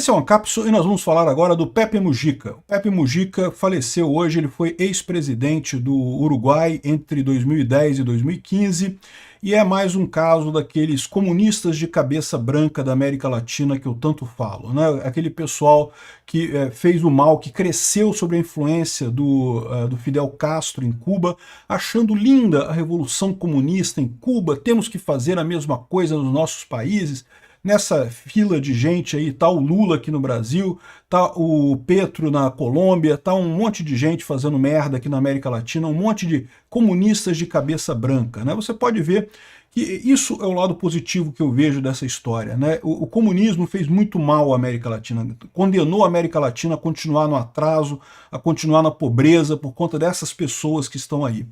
Esse é o Ancapso e nós vamos falar agora do Pepe Mujica. O Pepe Mujica faleceu hoje, ele foi ex-presidente do Uruguai entre 2010 e 2015 e é mais um caso daqueles comunistas de cabeça branca da América Latina que eu tanto falo, né? Aquele pessoal que fez o mal, que cresceu sob a influência do Fidel Castro em Cuba, achando linda a revolução comunista em Cuba, temos que fazer a mesma coisa nos nossos países. Nessa fila de gente aí, tá o Lula aqui no Brasil, tá o Petro na Colômbia, tá um monte de gente fazendo merda aqui na América Latina, um monte de comunistas de cabeça branca, né? Você pode ver que isso é o lado positivo que eu vejo dessa história, né? O comunismo fez muito mal à América Latina, condenou a América Latina a continuar no atraso, a continuar na pobreza por conta dessas pessoas que estão aí.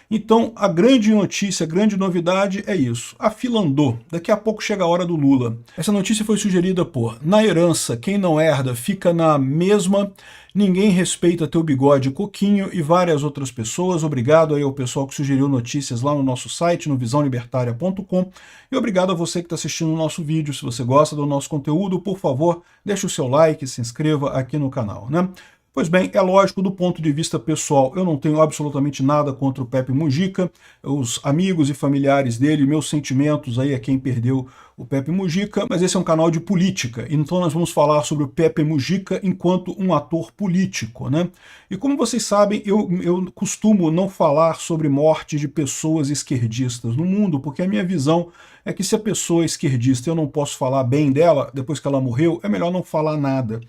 Então, a grande notícia, a grande novidade é isso. A fila andou. Daqui a pouco chega a hora do Lula. Essa notícia foi sugerida por: na herança, quem não herda fica na mesma, ninguém respeita teu bigode coquinho e várias outras pessoas. Obrigado aí ao pessoal que sugeriu notícias lá no nosso site, no visãolibertaria.com. E obrigado a você que está assistindo o nosso vídeo. Se você gosta do nosso conteúdo, por favor, deixe o seu like e se inscreva aqui no canal, né? Pois bem, é lógico, do ponto de vista pessoal, eu não tenho absolutamente nada contra o Pepe Mujica, os amigos e familiares dele, meus sentimentos aí a quem perdeu o Pepe Mujica, mas esse é um canal de política, então nós vamos falar sobre o Pepe Mujica enquanto um ator político, né? E como vocês sabem, eu costumo não falar sobre morte de pessoas esquerdistas no mundo, porque a minha visão é que se a pessoa é esquerdista e eu não posso falar bem dela depois que ela morreu, é melhor não falar nada.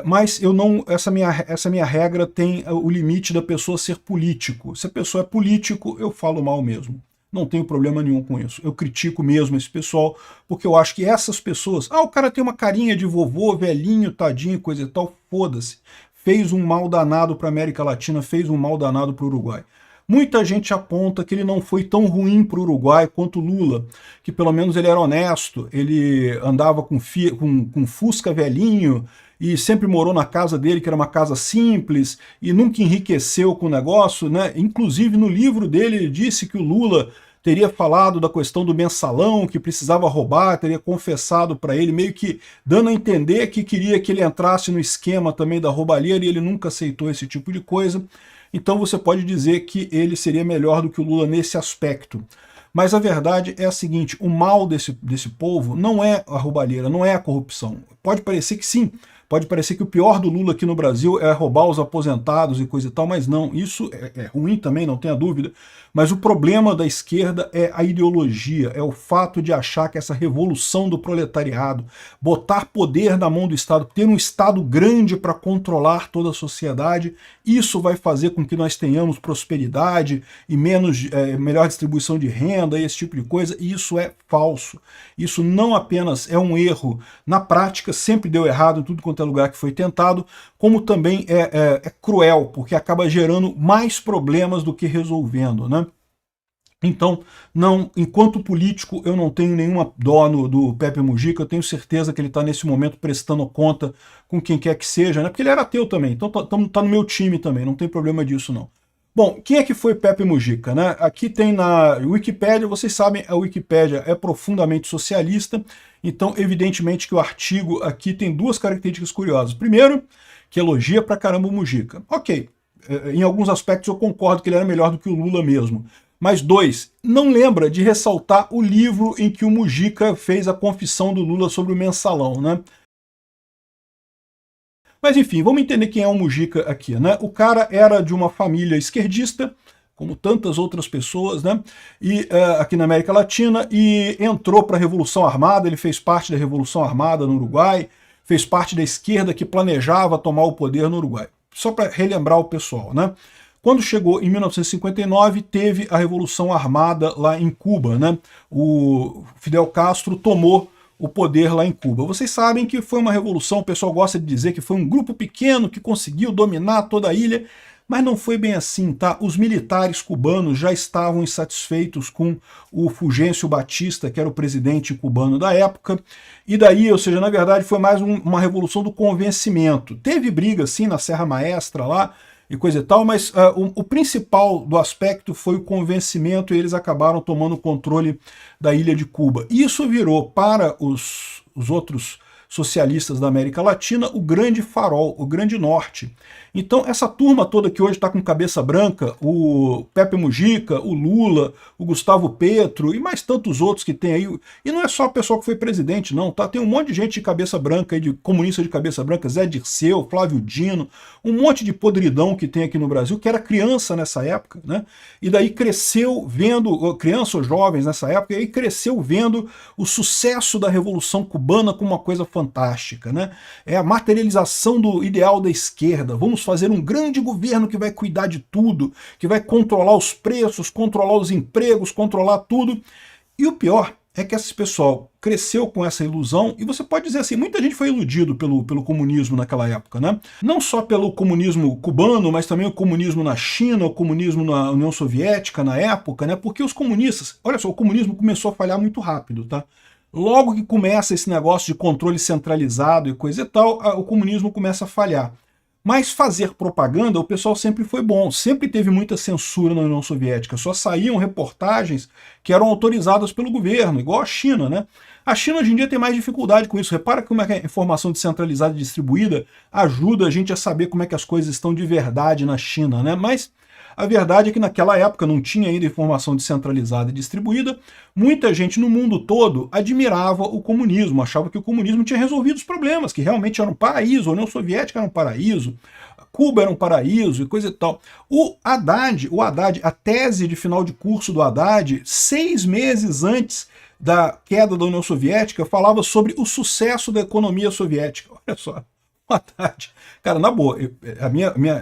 Mas eu não, essa minha regra tem o limite da pessoa ser político. Se a pessoa é político, eu falo mal mesmo. Não tenho problema nenhum com isso. Eu critico mesmo esse pessoal, porque eu acho que essas pessoas... Ah, o cara tem uma carinha de vovô, velhinho, tadinho, coisa e tal, foda-se. Fez um mal danado para a América Latina, fez um mal danado para o Uruguai. Muita gente aponta que ele não foi tão ruim para o Uruguai quanto Lula, que pelo menos ele era honesto, ele andava com Fusca velhinho, e sempre morou na casa dele, que era uma casa simples, e nunca enriqueceu com o negócio, né? Inclusive no livro dele ele disse que o Lula teria falado da questão do mensalão, que precisava roubar, teria confessado para ele, meio que dando a entender que queria que ele entrasse no esquema também da roubalheira, e ele nunca aceitou esse tipo de coisa. Então você pode dizer que ele seria melhor do que o Lula nesse aspecto. Mas a verdade é a seguinte, o mal desse povo não é a roubalheira, não é a corrupção. Pode parecer que sim, pode parecer que o pior do Lula aqui no Brasil é roubar os aposentados e coisa e tal, mas não, isso é ruim também, não tenha dúvida. Mas o problema da esquerda é a ideologia, é o fato de achar que essa revolução do proletariado, botar poder na mão do Estado, ter um Estado grande para controlar toda a sociedade, isso vai fazer com que nós tenhamos prosperidade e melhor distribuição de renda e esse tipo de coisa, e isso é falso. Isso não apenas é um erro, na prática sempre deu errado em tudo quanto é lugar que foi tentado, como também é cruel, porque acaba gerando mais problemas do que resolvendo, né? Então, não, enquanto político, eu não tenho nenhuma dó do Pepe Mujica, eu tenho certeza que ele está nesse momento prestando conta com quem quer que seja, né? Porque ele era ateu também, então tá no meu time também, não tem problema disso não. Bom, quem é que foi Pepe Mujica, né? Aqui tem na Wikipédia, vocês sabem, a Wikipédia é profundamente socialista, então evidentemente que o artigo aqui tem duas características curiosas. Primeiro, que elogia pra caramba o Mujica. Ok, em alguns aspectos eu concordo que ele era melhor do que o Lula mesmo. Mas dois, não lembra de ressaltar o livro em que o Mujica fez a confissão do Lula sobre o mensalão, né? Mas enfim, vamos entender quem é o Mujica aqui, né? O cara era de uma família esquerdista, como tantas outras pessoas, né? E aqui na América Latina, e entrou para a Revolução Armada, ele fez parte da Revolução Armada no Uruguai, fez parte da esquerda que planejava tomar o poder no Uruguai. Só para relembrar o pessoal, né? Quando chegou em 1959, teve a Revolução Armada lá em Cuba, né? O Fidel Castro tomou o poder lá em Cuba. Vocês sabem que foi uma revolução, o pessoal gosta de dizer que foi um grupo pequeno que conseguiu dominar toda a ilha, mas não foi bem assim, tá? Os militares cubanos já estavam insatisfeitos com o Fulgêncio Batista, que era o presidente cubano da época, e daí, ou seja, na verdade foi mais uma revolução do convencimento. Teve briga, sim, na Serra Maestra lá, e coisa e tal, mas o principal do aspecto foi o convencimento, e eles acabaram tomando o controle da ilha de Cuba. Isso virou para os outros socialistas da América Latina, o grande farol, o grande norte. Então essa turma toda que hoje está com cabeça branca, o Pepe Mujica, o Lula, o Gustavo Petro e mais tantos outros que tem aí, e não é só o pessoal que foi presidente não, tá? Tem um monte de gente de cabeça branca, aí, de comunista de cabeça branca, Zé Dirceu, Flávio Dino, um monte de podridão que tem aqui no Brasil, que era criança nessa época, né? E daí cresceu vendo, criança ou jovens nessa época, e aí cresceu vendo o sucesso da Revolução Cubana como uma coisa fantástica, né? É a materialização do ideal da esquerda. Vamos fazer um grande governo que vai cuidar de tudo, que vai controlar os preços, controlar os empregos, controlar tudo. E o pior é que esse pessoal cresceu com essa ilusão, e você pode dizer assim, muita gente foi iludido pelo comunismo naquela época, né? Não só pelo comunismo cubano, mas também o comunismo na China, o comunismo na União Soviética na época, né? Porque os comunistas, olha só, o comunismo começou a falhar muito rápido, tá? Logo que começa esse negócio de controle centralizado e coisa e tal, o comunismo começa a falhar. Mas fazer propaganda, o pessoal sempre foi bom, sempre teve muita censura na União Soviética, só saíam reportagens que eram autorizadas pelo governo, igual a China, né? A China hoje em dia tem mais dificuldade com isso, repara como é que a informação descentralizada e distribuída ajuda a gente a saber como é que as coisas estão de verdade na China, né? Mas a verdade é que naquela época não tinha ainda informação descentralizada e distribuída, muita gente no mundo todo admirava o comunismo, achava que o comunismo tinha resolvido os problemas, que realmente era um paraíso, a União Soviética era um paraíso, Cuba era um paraíso e coisa e tal. O Haddad, a tese de final de curso do Haddad, 6 meses antes da queda da União Soviética, falava sobre o sucesso da economia soviética. Olha só. Haddad. Cara, na boa,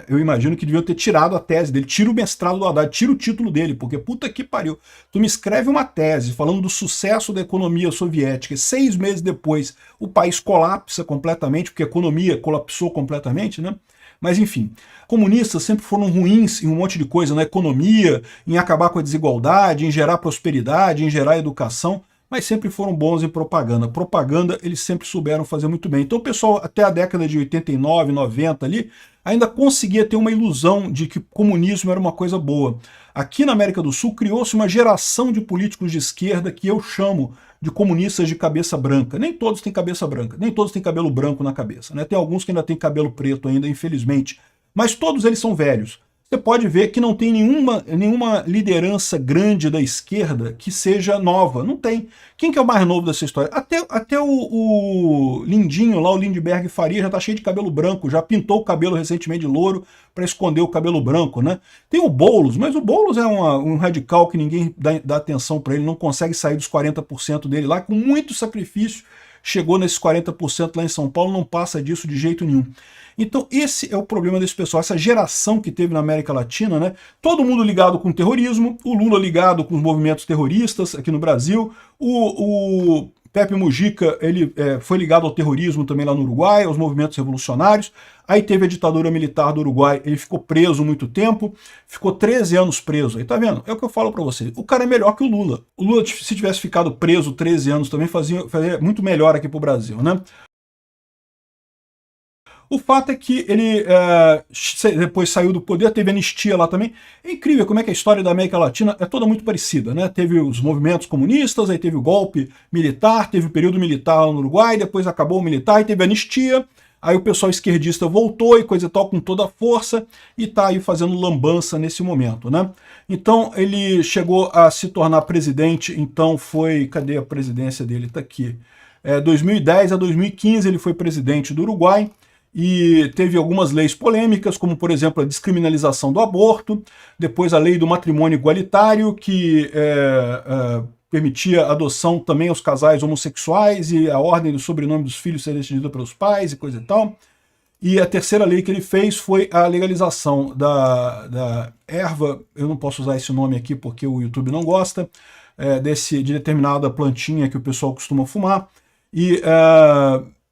eu imagino que deviam ter tirado a tese dele, tira o mestrado do Haddad, tira o título dele, porque puta que pariu. Tu me escreve uma tese falando do sucesso da economia soviética, e 6 meses depois o país colapsa completamente, porque a economia colapsou completamente, né? Mas enfim, comunistas sempre foram ruins em um monte de coisa, na economia, em acabar com a desigualdade, em gerar prosperidade, em gerar educação, mas sempre foram bons em propaganda. Propaganda eles sempre souberam fazer muito bem. Então o pessoal, até a década de 89, 90 ali, ainda conseguia ter uma ilusão de que o comunismo era uma coisa boa. Aqui na América do Sul criou-se uma geração de políticos de esquerda que eu chamo de comunistas de cabeça branca. Nem todos têm cabeça branca, nem todos têm cabelo branco na cabeça, né? Tem alguns que ainda têm cabelo preto ainda, infelizmente. Mas todos eles são velhos. Você pode ver que não tem nenhuma liderança grande da esquerda que seja nova. Não tem. Quem que é o mais novo dessa história? Até o Lindinho, lá o Lindbergh Faria, já está cheio de cabelo branco, já pintou o cabelo recentemente de louro para esconder o cabelo branco, né? Tem o Boulos, mas o Boulos é um radical que ninguém dá atenção para ele, não consegue sair dos 40% dele lá, com muito sacrifício, chegou nesses 40% lá em São Paulo, não passa disso de jeito nenhum. Então esse é o problema desse pessoal, essa geração que teve na América Latina, né? Todo mundo ligado com o terrorismo, o Lula ligado com os movimentos terroristas aqui no Brasil, o Pepe Mujica ele foi ligado ao terrorismo também lá no Uruguai, aos movimentos revolucionários. Aí teve a ditadura militar do Uruguai, ele ficou preso muito tempo, ficou 13 anos preso. Aí tá vendo? É o que eu falo pra você. O cara é melhor que o Lula. O Lula, se tivesse ficado preso 13 anos também, fazia muito melhor aqui pro Brasil, né? O fato é que ele depois saiu do poder, teve anistia lá também. É incrível como é que a história da América Latina é toda muito parecida, né? Teve os movimentos comunistas, aí teve o golpe militar, teve o período militar lá no Uruguai, depois acabou o militar e teve anistia. Aí o pessoal esquerdista voltou e coisa e tal com toda a força e tá aí fazendo lambança nesse momento, né? Então ele chegou a se tornar presidente, então foi... Cadê a presidência dele? Tá aqui. 2010 a 2015 ele foi presidente do Uruguai, e teve algumas leis polêmicas, como por exemplo a descriminalização do aborto, depois a lei do matrimônio igualitário, que permitia a adoção também aos casais homossexuais e a ordem do sobrenome dos filhos ser decidida pelos pais e coisa e tal. E a terceira lei que ele fez foi a legalização da erva, eu não posso usar esse nome aqui porque o YouTube não gosta, de determinada plantinha que o pessoal costuma fumar, e...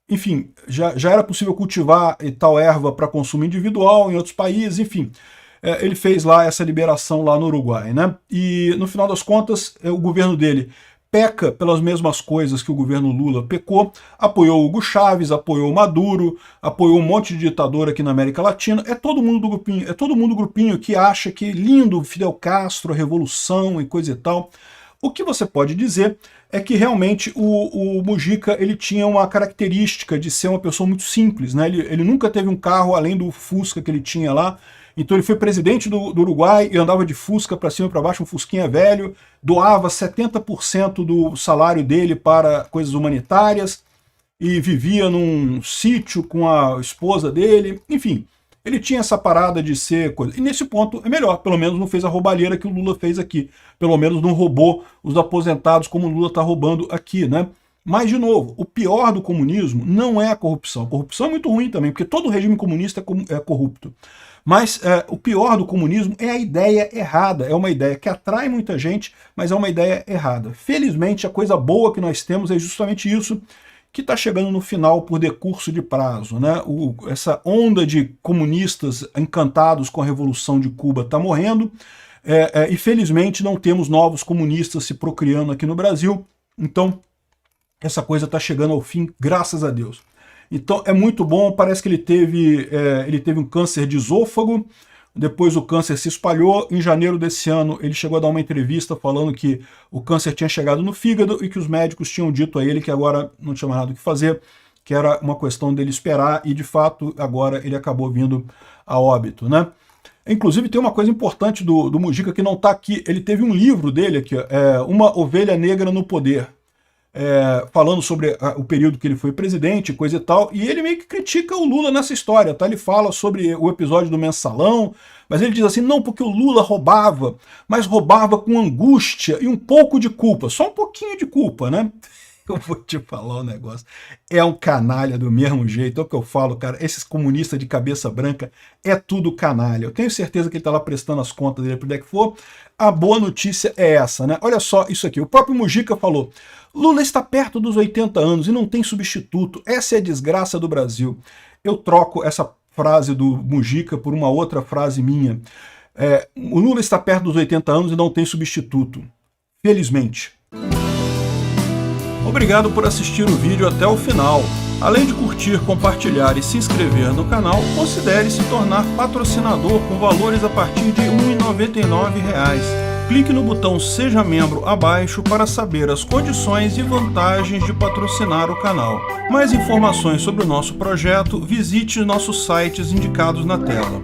enfim, já era possível cultivar tal erva para consumo individual em outros países, enfim. Ele fez lá essa liberação lá no Uruguai, né? E no final das contas, o governo dele peca pelas mesmas coisas que o governo Lula pecou, apoiou Hugo Chávez, apoiou Maduro, apoiou um monte de ditador aqui na América Latina. É todo mundo do grupinho que acha que lindo Fidel Castro, a revolução e coisa e tal. O que você pode dizer é que realmente o Mujica ele tinha uma característica de ser uma pessoa muito simples, né? Ele nunca teve um carro além do Fusca que ele tinha lá. Então ele foi presidente do Uruguai e andava de Fusca para cima e para baixo, um Fusquinha velho, doava 70% do salário dele para coisas humanitárias e vivia num sítio com a esposa dele, enfim. Ele tinha essa parada de ser coisa. E nesse ponto é melhor, pelo menos não fez a roubalheira que o Lula fez aqui. Pelo menos não roubou os aposentados como o Lula está roubando aqui, né? Mas, de novo, o pior do comunismo não é a corrupção. A corrupção é muito ruim também, porque todo regime comunista é corrupto. Mas o pior do comunismo é a ideia errada. É uma ideia que atrai muita gente, mas é uma ideia errada. Felizmente, a coisa boa que nós temos é justamente isso, que está chegando no final por decurso de prazo, né? Essa onda de comunistas encantados com a Revolução de Cuba está morrendo, e felizmente não temos novos comunistas se procriando aqui no Brasil, então essa coisa está chegando ao fim, graças a Deus. Então é muito bom, parece que ele teve um câncer de esôfago, depois o câncer se espalhou, em janeiro desse ano ele chegou a dar uma entrevista falando que o câncer tinha chegado no fígado e que os médicos tinham dito a ele que agora não tinha mais nada o que fazer, que era uma questão dele esperar, e de fato agora ele acabou vindo a óbito, né? Inclusive tem uma coisa importante do Mujica que não está aqui, ele teve um livro dele aqui, Uma Ovelha Negra no Poder, falando sobre o período que ele foi presidente, coisa e tal, e ele meio que critica o Lula nessa história, tá? Ele fala sobre o episódio do Mensalão, mas ele diz assim, não, porque o Lula roubava, mas roubava com angústia e um pouco de culpa, só um pouquinho de culpa, né? Eu vou te falar um negócio, é um canalha do mesmo jeito, é o que eu falo, cara, esses comunistas de cabeça branca é tudo canalha. Eu tenho certeza que ele tá lá prestando as contas dele para o que for. A boa notícia é essa, né? Olha só isso aqui, o próprio Mujica falou, Lula está perto dos 80 anos e não tem substituto, essa é a desgraça do Brasil. Eu troco essa frase do Mujica por uma outra frase minha. O Lula está perto dos 80 anos e não tem substituto, felizmente. Obrigado por assistir o vídeo até o final. Além de curtir, compartilhar e se inscrever no canal, considere se tornar patrocinador com valores a partir de R$ 1,99. Clique no botão Seja Membro abaixo para saber as condições e vantagens de patrocinar o canal. Mais informações sobre o nosso projeto, visite nossos sites indicados na tela.